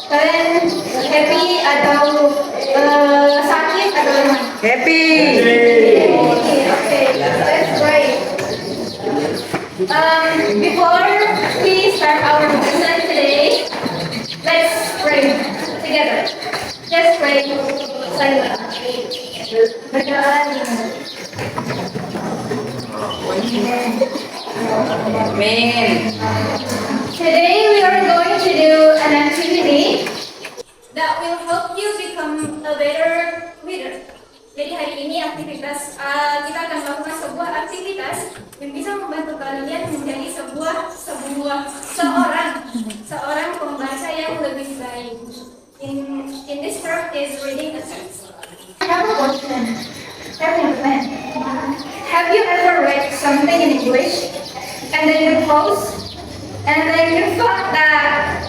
Kalian happy atau sakit atau gimana? Happy. Okay, that's great. Before we start our lesson today, let's pray together. Just pray silent. Berdoa. Amin. Today we are going to do an activity that will help you become a better leader. Jadi hari ini aktivitas kita akan melakukan sebuah aktivitas yang bisa membantu kalian menjadi seorang pembaca yang lebih baik. In this term is reading a text. I have a question. Have you ever read something in English and then you close and then you thought that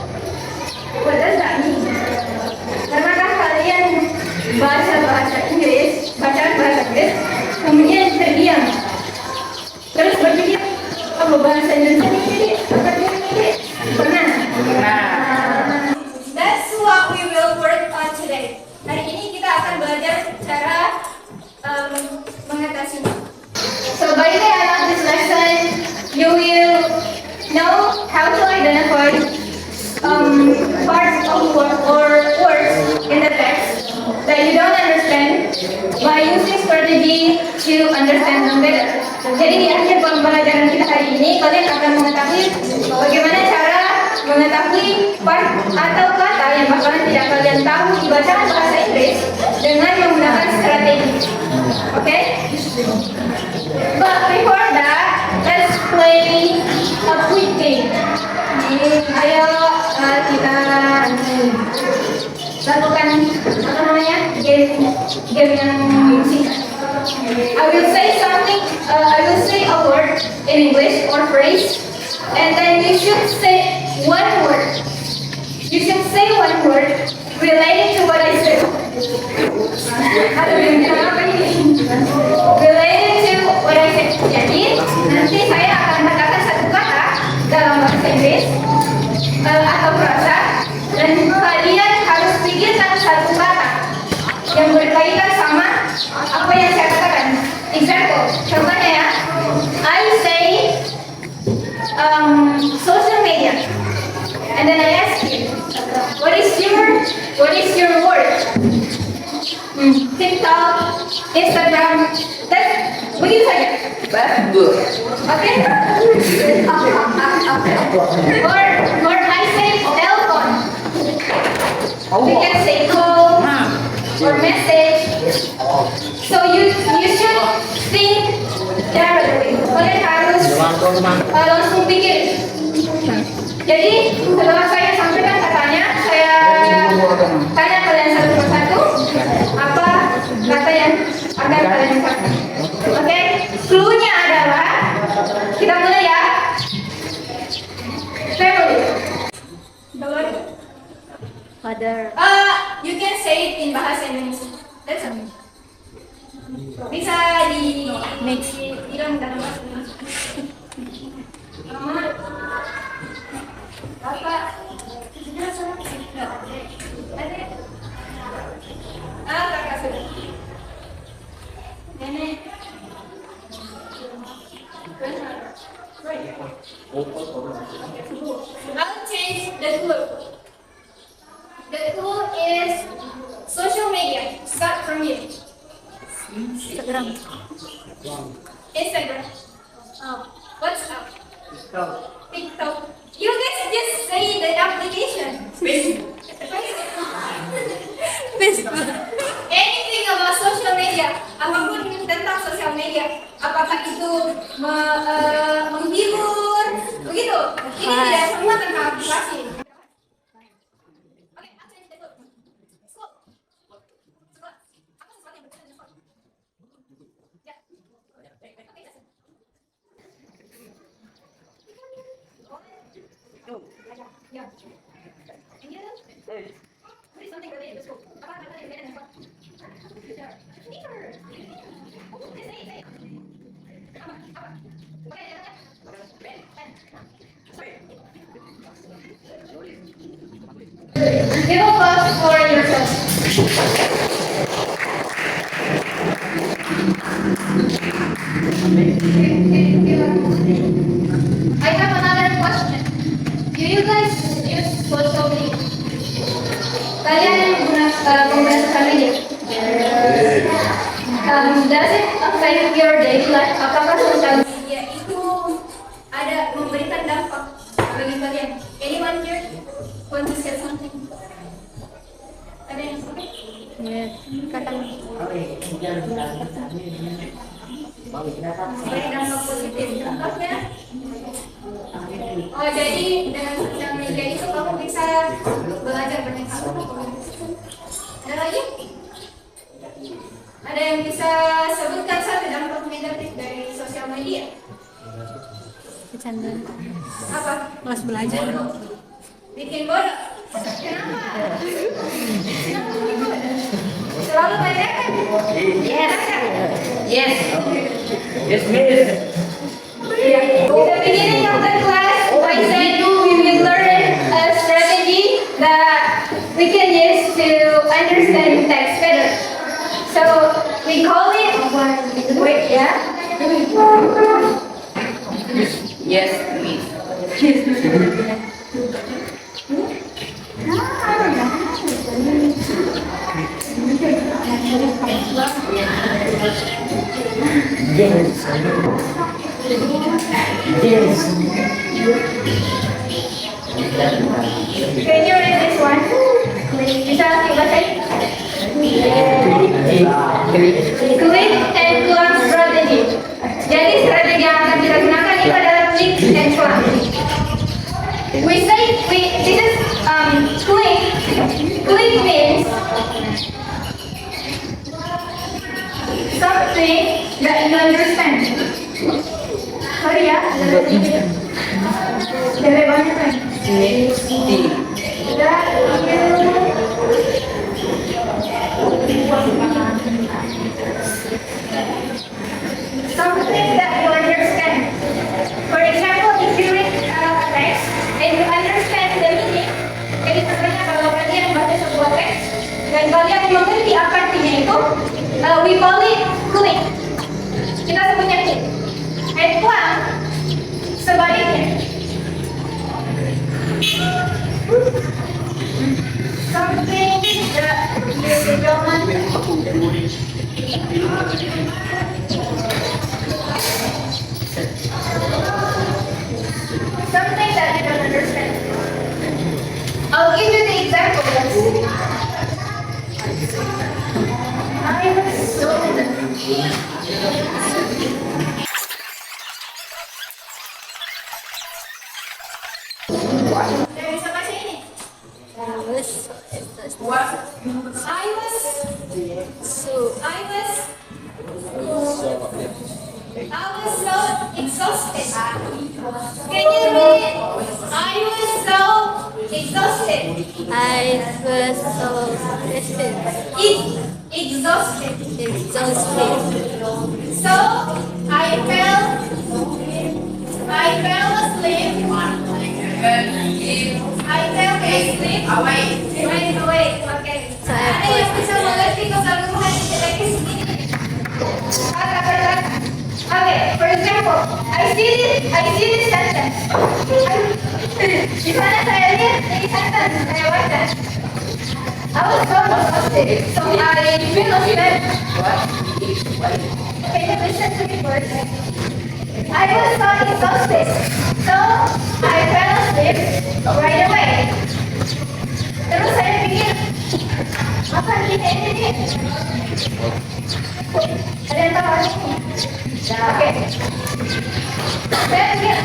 what does that mean? Pernahkah kalian baca bahasa Inggris, kemudian terdiam, terus berpikir apa bahasa Indonesia ini? Pernah? That's what we will work on today. Hari ini kita akan belajar cara mengatasinya. So by the end of this lesson, you will know how to identify parts of or words in the text that you don't understand by using strategy to understand them better. Jadi di akhir pembelajaran kita hari ini, kalian akan mengetahui bagaimana cara mengetahui part atau kata yang bakalan tidak kalian tahu di bacaan bahasa Inggris dengan menggunakan strategi. Okay? But before that, let's play a quick game. Ayo kita lakukan apa namanya game yang singkat. I will say something. I will say a word in English or phrase, and then you should say one word. You should say one word related to what I said. Related to what I said. Jadi nanti saya akan mengatakan satu kata dalam bahasa Inggris atau frasa, dan kalian harus pikirkan satu kata yang berkaitan sama apa yang saya katakan. Example, contohnya ya, I say social media, and then I ask you, what is your word? TikTok, Instagram, begitu saja. Bagus. Okay? Or I say telephone. You can say call or message. So you should think directly. Kalian harus langsung pikir. Jadi setelah saya sampaikan katanya, saya tanya kalian satu persatu apa kata yang akan kalian ucapkan. Oke, clue-nya adalah kita mulai ya. Family. Father. You can say it in bahasa Indonesia. That's okay. Bisa di Mix. bilang dalam bahasa Indonesia. Mama, Bapak, sudah sana? Ada? Kakak sudah. Nenek. I'll change the clue. The clue is social media. Start from you. Instagram. Instagram. WhatsApp. TikTok. You guys just say the application. Facebook. Facebook. Anything about social media, apapun tentang sosial media, apakah itu menghibur, begitu. Ini tidak semua tentang aplikasi. Oke, aku change the clue. School. Sekolah. Apa sesuatu yang berkaitan dengan sekolah? Ya. Oke, ya. And you? What is something related to school? Apa kata yang berkaitan dengan sekolah? Teacher. Say. Apa? Oke, ya. Sorry. Give applause for yourself. I have another question. Do you guys use social media? Kalian menggunakan social media? Does it affect your daily life? Apakah sosial media itu ada memberikan dampak bagi kalian? Anyone here want to say something? Ada yang sampai? Yes. Kakak. Beri dampak positif. Contohnya? Oh, jadi dengan sosial media itu kamu bisa belajar banyak hal. Ada lagi? Ada yang bisa sebutkan satu dampak negatif dari sosial media? Bercanda. Apa? Malas belajar. Bikin bodoh. Kenapa? Kenapa bikin bodoh? Selalu bacakan? Yes. Yes. Yes, miss. In the beginning of the class, I said we will learn a strategy that we can use to understand text better. So we call it wait, yeah. Yes, miss. Can you read this one? Bisa dibacain? Click and clump strategy. Jadi strategi yang akan kita gunakan itu adalah click and clump. This is click. Click means something that you understand. Sorry ya, ada banyak kan? That something that you understand. For example, if you read a text and you understand the meaning, jadi contohnya kalau kalian baca sebuah teks dan kalian mengerti apa artinya itu, we call it click. Kita sebutnya click. And clump sebaliknya. Something that you don't something that you don't understand. I'll give you the example. I was so Dari sama sini. I was so exhausted. Can you read? I was so exhausted. I was so Exhausted. exhausted. So I fell asleep. I fell asleep. Right away. Okay. Ada yang bisa mengerti kegaduhan di teks ini? Kata-kata. Okay. For example, I see this sentence. Di mana saya lihat ini sentence saya baca. I was so exhausted, so I fell asleep. Can you listen to me first? I was so exhausted, so I fell asleep right away. Terus saya pikir, apa artinya ini? Ada yang tahu artinya? Oke. Saya pikir,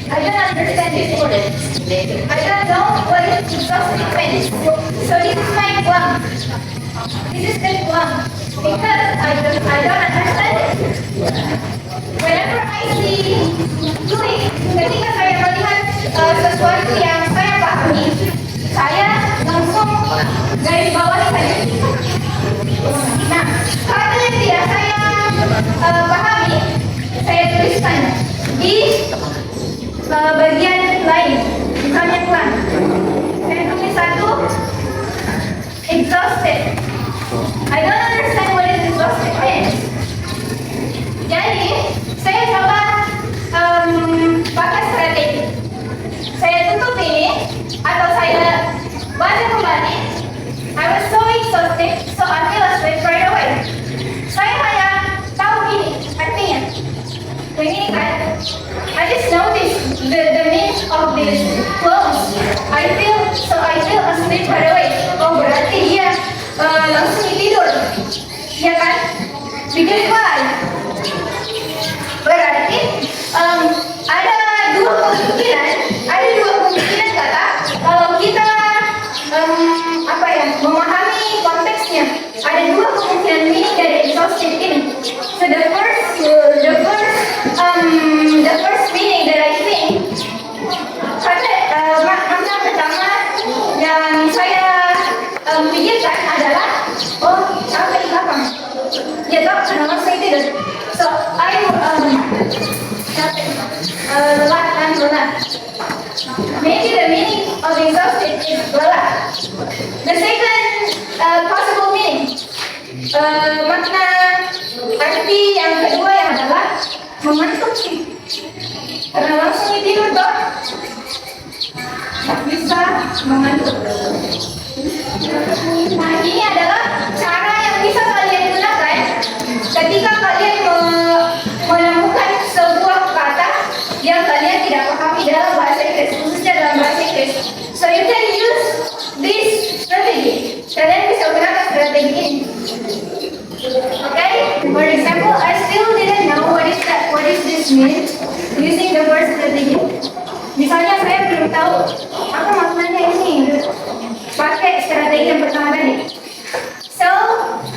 I don't understand this word. I don't know what exhausted means. So this is my clump. This is the clump. Because I don't understand it. Whenever I see click, ketika saya melihat sesuatu yang saya pahami, saya langsung garis bawah saja. Nah, kata yang tidak saya pahami, saya tuliskan di bagian lain, bukan yang lain. Saya tulis Because why? Berarti ada dua kemungkinan kata kalau kita memahami konteksnya. Ada dua kemungkinan meaning dari exhausted ini. So the first meaning that I think makna pertama yang saya pikirkan adalah capek di belakang. Ya toh, karena saya tidur. So I capek, lelah dan lelah. Maybe the meaning of exhausted is lelah. The second possible meaning, makna arti yang kedua yang adalah mengantuk. Karena langsung tidur toh bisa mengantuk. Nah, ini adalah cara yang bisa kalian gunakan ketika kalian menemukan sebuah kata yang kalian tidak pahami dalam bahasa Inggris, khususnya dalam bahasa Inggris. So you can use this strategy. Kalian bisa gunakan strategi ini. Okay? For example, I still didn't know what is this mean using the word strategy. Misalnya saya belum tahu apa maknanya ini pakai strategi yang pertama tadi. So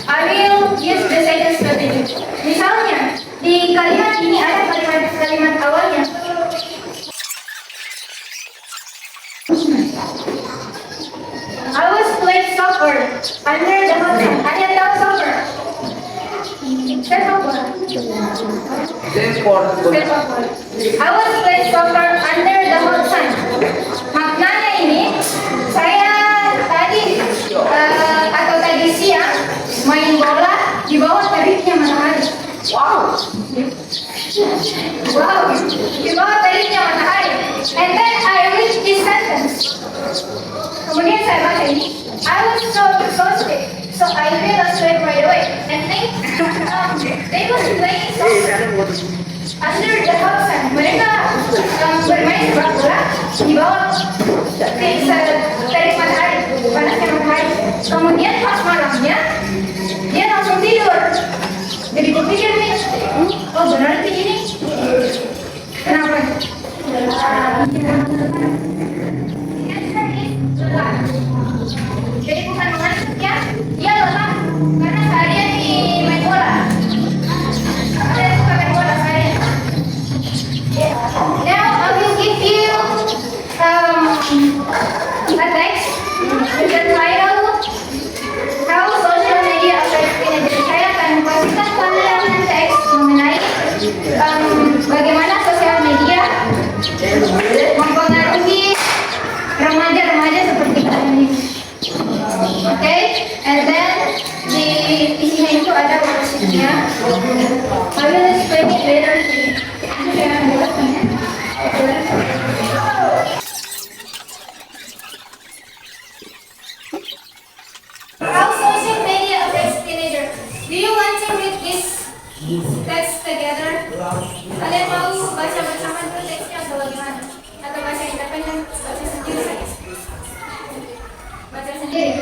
I will use the second strategy. Misalnya di kalimat ini ada kalimat awalnya. I was playing soccer under the hot sun. Ada yang tahu soccer? I was playing soccer under the hot sun. Maknanya ini, saya tadi siang main bola di bawah teriknya matahari. Wow, di bawah teriknya matahari. And then I read this sentence. Kemudian saya baca ini. I was so exhausted, so I fell asleep right away. And they was playing soccer under the hot sun. Mereka bermain sepak bola di bawah terik matahari, panasnya matahari. Kemudian pas malamnya dia langsung tidur. Jadi kupikir nih, berarti ini kenapa? Jadi bukan mengantuk ya, dia lelah karena seharian di main bola. Saya suka main bola seharian. Now I will give you a text with the title How Social Media Affects Teenagers. Saya akan kasihkan kalian teks mengenai bagaimana sosial media mempengaruhi remaja-remaja seperti kalian ini. Okay, and then di isinya itu ada worksheetnya. I will explain it later. Saya akan jelaskan ya. How social media affects teenagers. Do you want to read this text together? Kalian mau baca bersama dulu teksnya atau bagaimana? Atau baca independen, baca sendiri saja? Baca sendiri.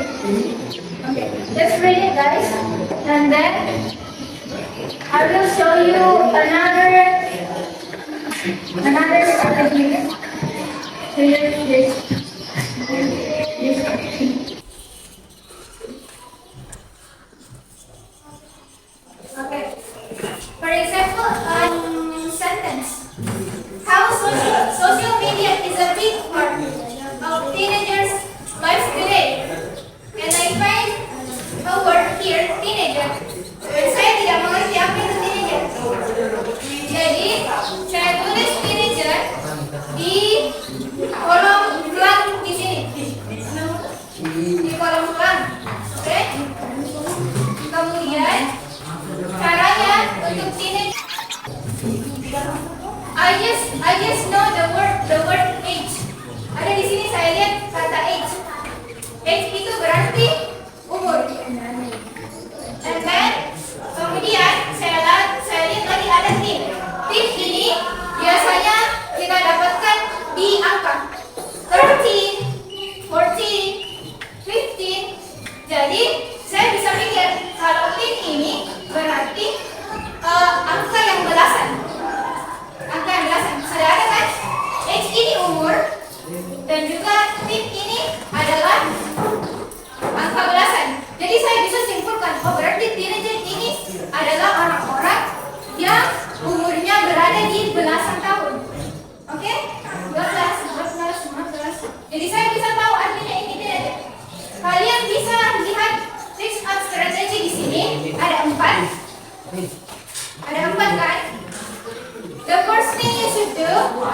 Okay, just read it, guys, and then I will show you another strategy. Here's this. Okay. For example, sentence. How social media is a big part of teenagers' lives today. And I find a word here, teenager. Dan saya tidak mengerti apa itu teenager. Jadi, saya tulis teenager di kolom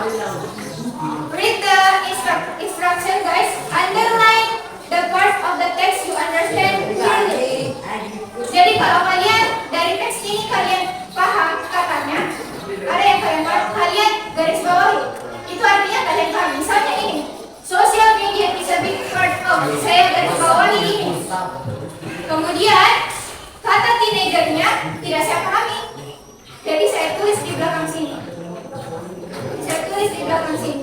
read the instruction, guys. Underline the part of the text you understand clearly. Jadi kalau kalian dari teks ini kalian paham katanya, ada yang kalian garis bawahi. Itu artinya kalian paham. Misalnya ini, social media is a big part of. Saya garis bawahi ini. Kemudian kata teenagernya tidak saya pahami. Jadi saya tulis di belakang sini. Saya tulis di belakang sini.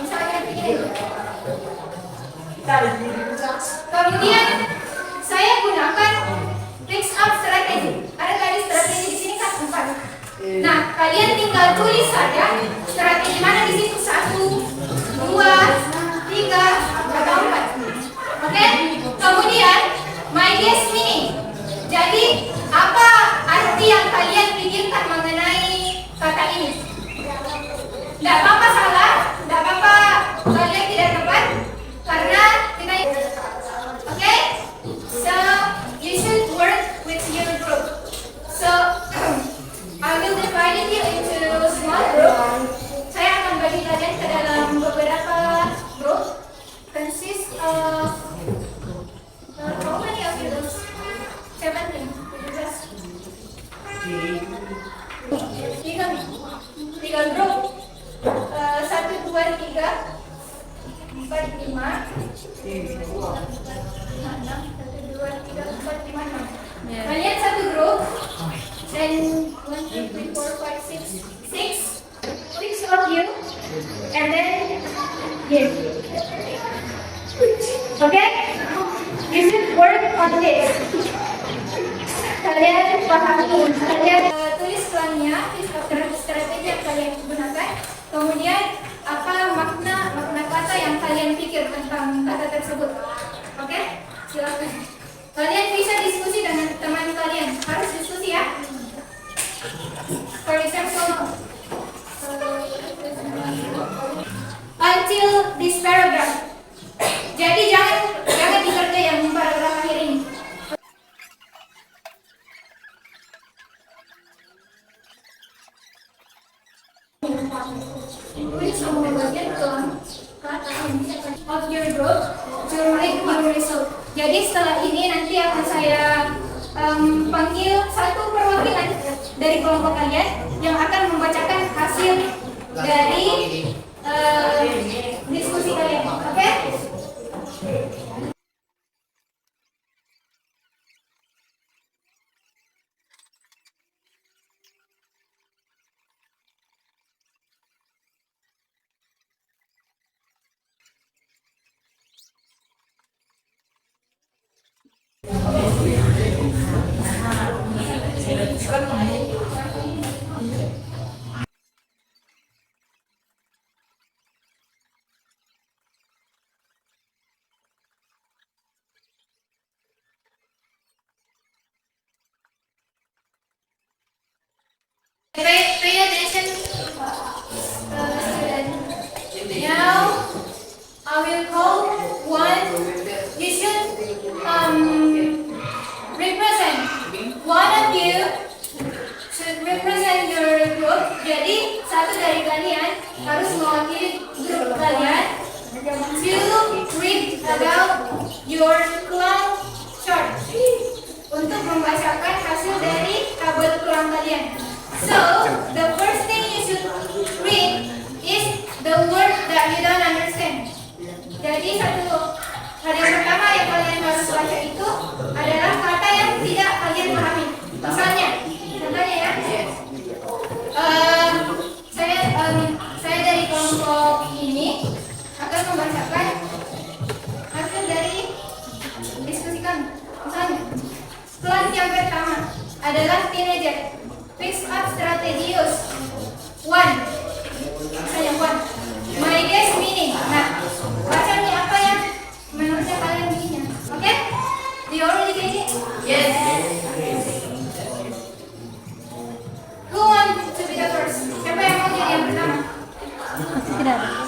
Misalnya begini. Kemudian saya gunakan fix up strategi. Ada tadi strategi di sini kan 4. Nah, kalian tinggal tulis saja strategi mana di situ 1, 2, 3, atau 4. Oke? Kemudian my guess meaning. Jadi apa arti yang kalian pikirkan mengenai kata ini? Tidak apa-apa salah, tidak apa-apa kalian tidak tepat, karena kita. Oke? So you should work with your group. So I will divide you into small group. Saya akan bagi kalian ke dalam beberapa group. Consist of how many of you? 17. Tiga grup. 1, 2, 3, 4, 5. 6. Kalian satu grup. Dan 1, 2, 3, 4, 5, 6. 6 of you. And then give. Okay? You should work on this. Kalian pahami, kalian tulis plannya, strategi yang kalian gunakan. Kemudian apa makna kata yang kalian pikir tentang kata tersebut. Oke? Silakan. Kalian bisa diskusi dengan teman kalian. Harus diskusi ya. For example, until this paragraph. Jadi jangan dikerja yang paragraf akhir ini. Tulis semua bagian kata of your group to write your result. Jadi setelah ini nanti akan saya panggil satu perwakilan dari kelompok kalian yang akan membacakan hasil dari diskusi kalian. Oke? Pay attention, student. Now I will call one. You should represent. One of you should represent your group. Jadi satu dari kalian harus mewakili grup kalian to read about your club chart untuk membacakan hasil dari tabel kelam kalian. So, the first thing you should read is the word that you don't understand. Jadi hal yang pertama yang kalian harus baca itu adalah kata yang tidak kalian pahami. Misalnya, contohnya ya, saya dari kelompok ini akan membacakan hasil dari diskusi kami. Misalnya, kelas yang pertama adalah teenager. Fix up strategios. 1. Misalnya 1. My guess meaning. Nah, baca nih apa yang menurutnya kalian meaningnya. Oke? Do you already get it? Yes. Who want to be the first? Siapa yang mau jadi yang pertama? Tidak ada.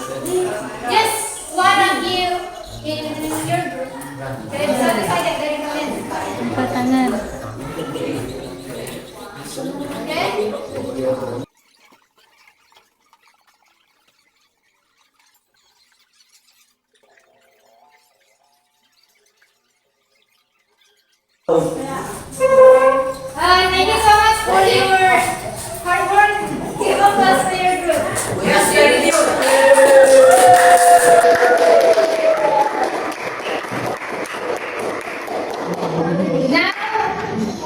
Yes, one of you in your group. Dari satu saja dari kalian. Angkat tangan. Oke? Thank you so much for your hard work. Give a applause to your group. Yes, thank you. Now,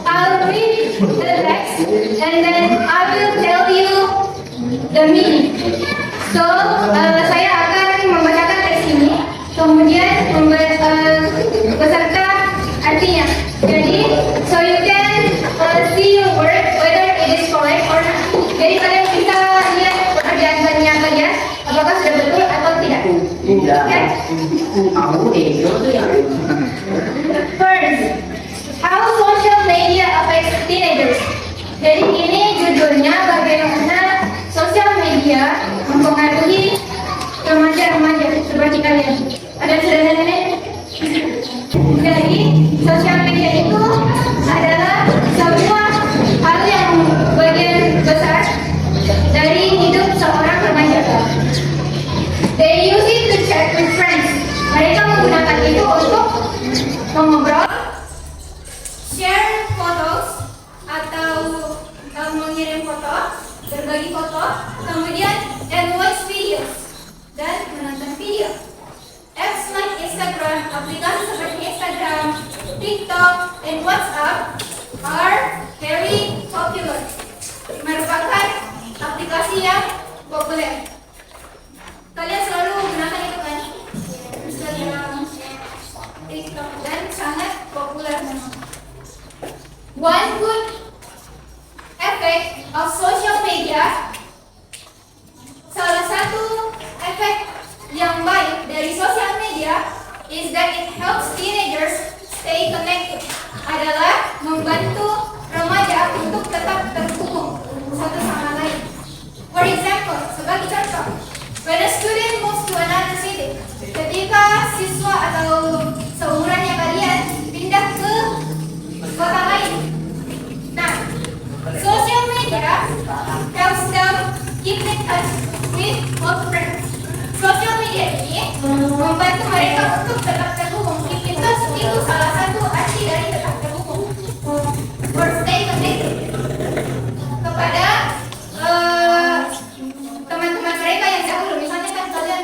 I'll read the text and then I will tell you the meaning. So, saya akan membacakan teks ini, kemudian beserta artinya. Jadi, so you can see your word whether it is correct or not. Jadi kalian bisa lihat pekerjaannya kalian apakah sudah betul atau tidak. Okay? First, how social media affects teenagers. Jadi ini judulnya bagaimana sosial media mempengaruhi remaja-remaja seperti kalian. Ada sudah nenek? Jadi sosial media itu adalah sebuah hal yang bagian besar dari hidup seorang remaja. They use it to chat with friends. Mereka menggunakan itu untuk mengobrol, share photos atau mengirim foto, berbagi foto, kemudian and watch videos dan menonton video. Apps like Instagram, aplikasi seperti Instagram, TikTok, and WhatsApp are very popular. Merupakan aplikasi yang populer. Kalian selalu gunakan itu kan? Instagram, TikTok, dan sangat populer memang. One good effect of social media, salah satu efek yang baik dari sosial media is that it helps teenagers stay connected, adalah membantu remaja untuk tetap terhubung satu sama lain. For example, sebagai contoh, when a student moves to another city, ketika siswa atau seumurannya kalian pindah ke kota lain, nah, social media helps them keep in touch with old friends. Sosial media ini membantu mereka untuk tetap terhubung. Keep in touch itu salah satu arti dari tetap terhubung. Or stay connected. Kepada teman-teman mereka yang dahulu, misalnya kan kalian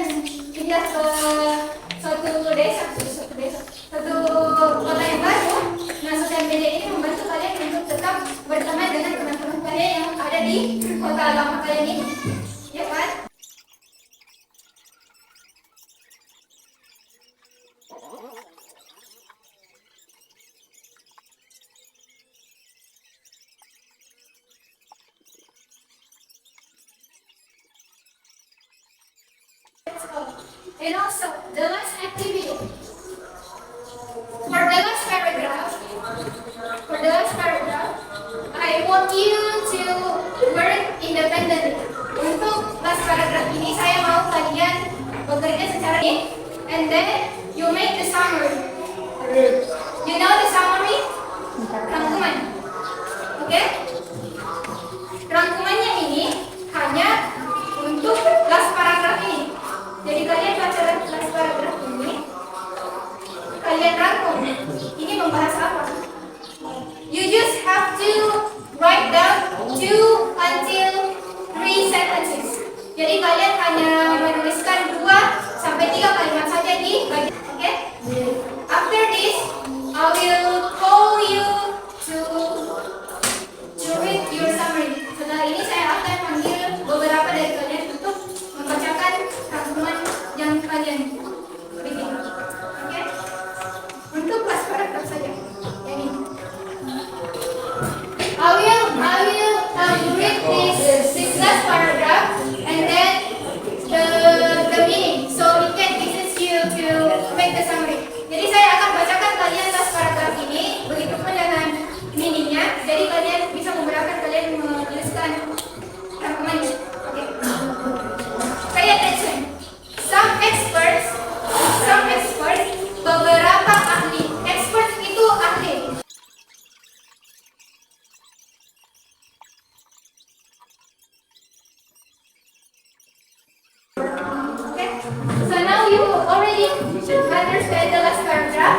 pindah ke suatu kota yang baru. Nah, sosial media ini membantu kalian untuk tetap berteman dengan teman-teman kalian yang ada di kota lama kalian ini. Ya kan? And also, the last activity. For the last paragraph, I want you to work independently. Untuk last paragraph ini, saya mau kalian bekerja secara ini, and then you make the summary. You know the summary? Rangkuman. Oke? Rangkumannya ini hanya untuk last paragraph ini. Jadi kalian baca last paragraph ini, kalian rangkum. Ini membahas apa? You just have to write down 2 until 3 sentences. Jadi kalian hanya menuliskan 2 sampai 3 kalimat saja di bagian. Oke? After this, I will call you to read your summary. Setelah ini saya akan panggil beberapa dari kalian untuk membacakan rangkuman yang kalian bikin. Oke? Untuk kelas paragraf saja. Yang ini. I will read this last paragraph and then the meaning, so it can assist you to make the summary. Jadi saya akan bacakan kalian last paragraph ini, begitupun dengan meaningnya. Jadi kalian bisa memudahkan kalian menuliskan rangkumannya. Oke. Pay attention. Some experts, beberapa ahli. Experts itu ahli. Okay. So now you already understand the last paragraph.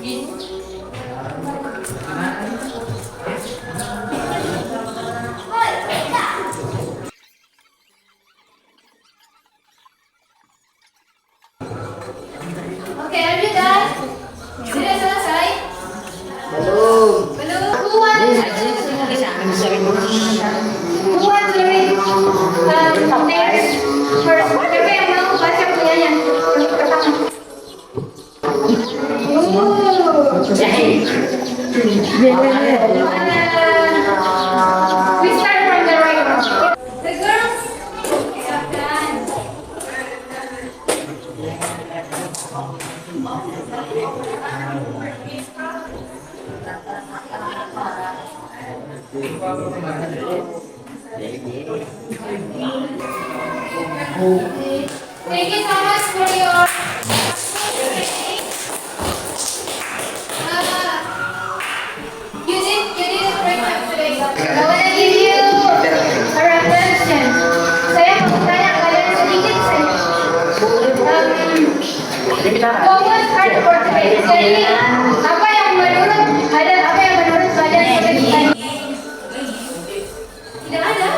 Oke, are you done? Sudah selesai? Belum. Belum? Who wants to read next? First, siapa yang mau baca punyanya? Yang pertama. We start from the right one. The girls have done. Thank you so much for your you did a great job today. I wanna give you a reflection. Saya mau tanya kalian sedikit saja. What was hard for today? Jadi apa yang menurut kalian sulit tadi? Tidak ada.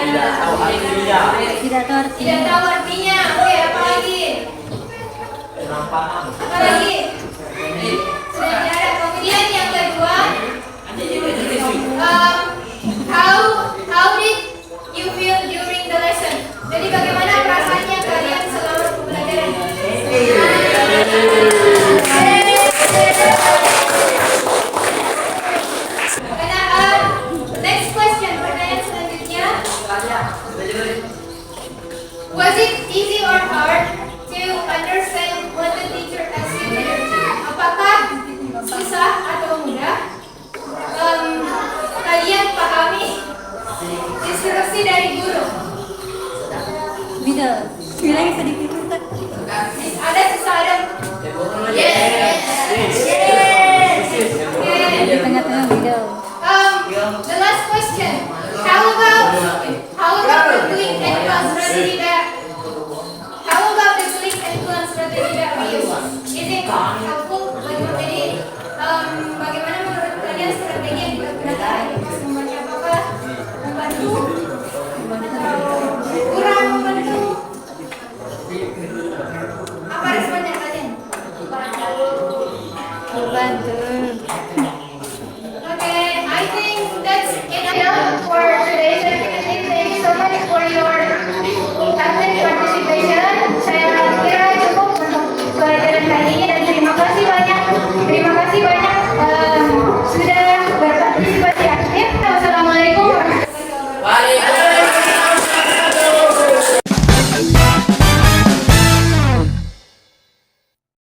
Tidak tahu artinya. Tidak tahu artinya. Oke, apa lagi? Apa lagi? Sudah tidak ada. Kemudian yang kedua, how did you feel during the lesson? Jadi bagaimana perasaannya kalian selama pembelajaran? Next question, pertanyaan selanjutnya. Was it easy or hard to understand what the teacher asked you to do? Apakah susah atau mudah kalian pahami instruksi dari guru? Middle. Bilang sedikit. Ada susah ada. Yes. Di Okay. tengah-tengah middle. The last question. How about the click and clone strategy that? How about the click and clone strategy that we use? Is it helpful? Bagaimana menurut kalian strategi yang digunakan pas membaca? Apakah membantu? Kurang membantu? Apa responnya kalian? Membantu. Okay, I think that's enough for today's activity. Thank you so much for your active participation. Saya kira cukup untuk pelajaran kali ini.